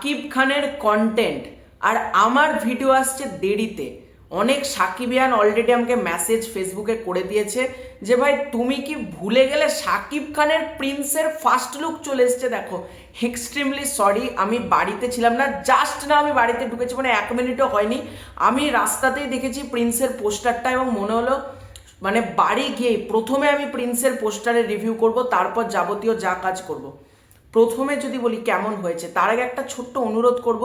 শাকিব খানের কন্টেন্ট আর আমার ভিডিও আসছে দেরিতে। অনেক সাকিবিয়ান অলরেডি আমাকে মেসেজ ফেসবুকে করে দিয়েছে যে ভাই তুমি কি ভুলে গেলে শাকিব খানের প্রিন্সের ফার্স্ট লুক চলে এসছে। দেখো, এক্সট্রিমলি সরি, আমি বাড়িতে ছিলাম না, জাস্ট না আমি বাড়িতে ঢুকেছি, মানে 1 মিনিটও হয়নি, আমি রাস্তাতেই দেখেছি প্রিন্সের পোস্টারটা এবং মনে হলো মানে বাড়ি গিয়েই প্রথমে আমি প্রিন্সের পোস্টারের রিভিউ করব, তারপর যাবতীয় যা কাজ করব। প্রথমে যদি বলি কেমন হয়েছে, তার আগে একটা ছোট্ট অনুরোধ করব,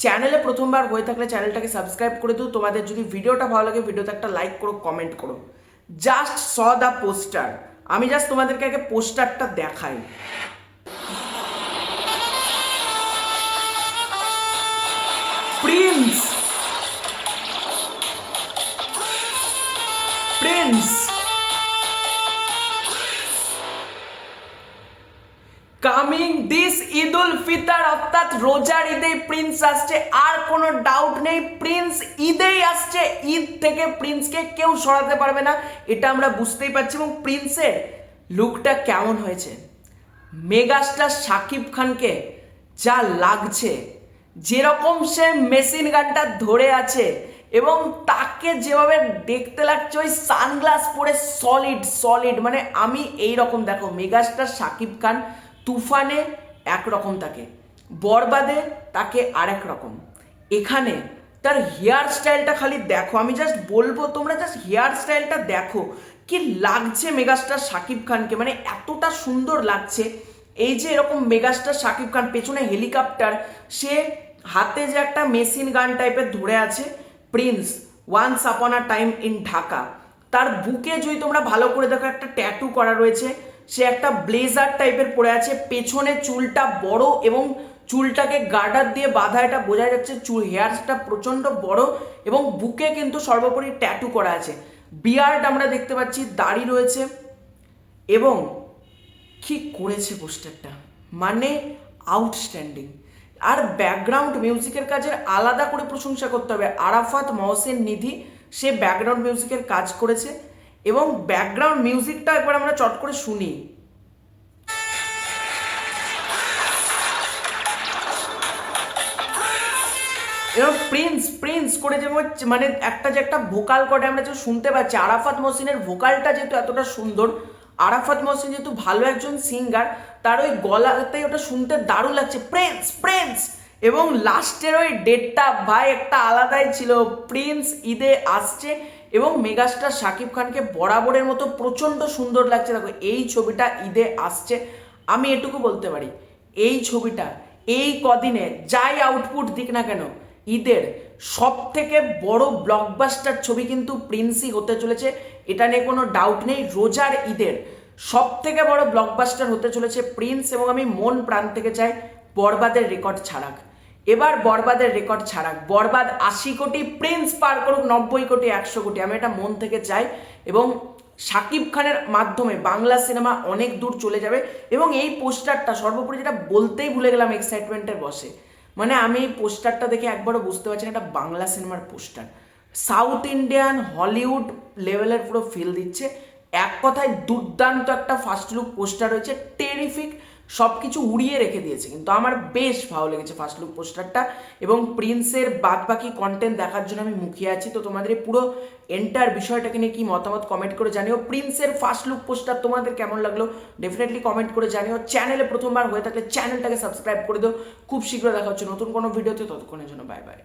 চ্যানেলে প্রথমবার হয়ে থাকলে চ্যানেলটাকে সাবস্ক্রাইব করে দিও। তোমাদের যদি ভিডিওটা ভালো লাগে ভিডিওতে একটা লাইক করো, কমেন্ট করো। জাস্ট স দ্য পোস্টার, আমি জাস্ট তোমাদেরকে আগে পোস্টারটা দেখাই। Prince prince coming this Eid ul Fitr, অর্থাৎ রোজার ঈদে প্রিন্স আসছে, আর কোনো ডাউট নেই প্রিন্স ঈদেই আসছে। ঈদ থেকে প্রিন্সকে কেউ সরাতে পারবে না, এটা আমরা বুঝতেই পারছি। এবং প্রিন্সের লুকটা কেমন হয়েছে, মেগাস্টার শাকিব খানকে যা লাগছে, যেরকম সে মেশিন গানটা ধরে আছে এবং তাকে যেভাবে দেখতে লাগছে ওই সানগ্লাস পরে সলিড সলিড, মানে আমি এই রকম, দেখো মেগাস্টার শাকিব খান তুফানে একরকম থাকে, বরবাদে তাকে আরেক রকম, এখানে তার হেয়ার স্টাইলটা খালি দেখো, আমি জাস্ট বলবো তোমরা জাস্ট হেয়ার স্টাইলটা দেখো কি লাগছে মেগাস্টার শাকিব খানকে, মানে এতটা সুন্দর লাগছে। এই যে এরকম মেগাস্টার শাকিব খান, পেছনে হেলিকপ্টার, সে হাতে যে একটা মেশিন গান টাইপের ধরে আছে, Prince once upon a time in Dhaka, তার বুকে যদি তোমরা ভালো করে দেখো একটা ট্যাটু করা রয়েছে, সে একটা ব্লেজার টাইপের পরে আছে, পেছনে চুলটা বড় এবং চুলটাকে গার্ডার দিয়ে বাঁধা, এটা বোঝা যাচ্ছে চুল হেয়ারটা প্রচন্ড বড় এবং বুকে কিন্তু সর্বোপরি ট্যাটু করা আছে, বিয়ার্ড আমরা দেখতে পাচ্ছি, দাড়ি রয়েছে এবং কি করেছে পোস্টারটা, মানে আউটস্ট্যান্ডিং। আর ব্যাকগ্রাউন্ড মিউজিকের কাজের আলাদা করে প্রশংসা করতে হবে, আরাফাত মহসেন নিধি সে ব্যাকগ্রাউন্ড মিউজিকের কাজ করেছে এবং ব্যাকগ্রাউন্ড মিউজিকটা একবার আমরা চট করে শুনি। এবং প্রিন্স প্রিন্স করে যে মানে একটা যে একটা ভোকাল করে আমরা যে শুনতে পাচ্ছি, আরাফাত মহসিনের ভোকালটা যেহেতু এতটা সুন্দর, আরাফাত মহসিন যেহেতু ভালো একজন সিঙ্গার, তার ওই গলাতেই ওটা শুনতে দারুণ লাগছে, প্রিন্স প্রিন্স। এবং লাস্টের ওই ডেটটা ভাই একটা আলাদাই ছিল, প্রিন্স ঈদে আসছে এবং মেগাস্টার শাকিব খানকে বরাবরের মতো প্রচণ্ড সুন্দর লাগছে। দেখো এই ছবিটা ঈদে আসছে, আমি এটুকু বলতে পারি এই ছবিটা এই কদিনে যাই আউটপুট দিক না কেন, ঈদের সব থেকে বড় ব্লকবাস্টার ছবি কিন্তু প্রিন্সই হতে চলেছে, এটা নিয়ে কোনো ডাউট নেই। রোজার ঈদের সব থেকে বড় ব্লকবাস্টার হতে চলেছে প্রিন্স এবং আমি মন প্রাণ থেকে চাই বরবাদের রেকর্ড ছাড়াক, এবার বরবাদের রেকর্ড ছাড়াক, বরবাদ 80 কোটি, প্রিন্স পার করুক 90 কোটি 100 কোটি, আমি এটা মন থেকে চাই। এবং শাকিব খানের মাধ্যমে বাংলা সিনেমা অনেক দূর চলে যাবে। এবং এই পোস্টারটা সর্বোপরি যেটা বলতেই ভুলে গেলাম এক্সাইটমেন্টের বসে, মানে আমি এই পোস্টারটা দেখে একবারও বুঝতে পারছি না এটা বাংলা সিনেমার পোস্টার, সাউথ ইন্ডিয়ান হলিউড লেভেলের পুরো ফিল দিচ্ছে। এক কথায় দুর্দান্ত একটা ফার্স্ট লুক পোস্টার হয়েছে, টেরিফিক, সব কিছু উড়িয়ে রেখে দিয়েছে, কিন্তু আমার বেশ ভালো লেগেছে ফার্স্ট লুক পোস্টারটা। এবং প্রিন্সের বাদ বাকি কন্টেন্ট দেখার জন্য আমি মুখিয়ে আছি, তো তোমাদের এই পুরো এন্টার বিষয়টাকে নিয়ে কি মতামত কমেন্ট করে জানিও। প্রিন্সের ফার্স্ট লুক পোস্টার তোমাদের কেমন লাগলো ডেফিনেটলি কমেন্ট করে জানিও। চ্যানেলে প্রথমবার হয়ে থাকলে চ্যানেলটাকে সাবস্ক্রাইব করে দিও। খুব শীঘ্র দেখা হচ্ছে নতুন কোনো ভিডিওতে, ততক্ষণের জন্য বাই বাই।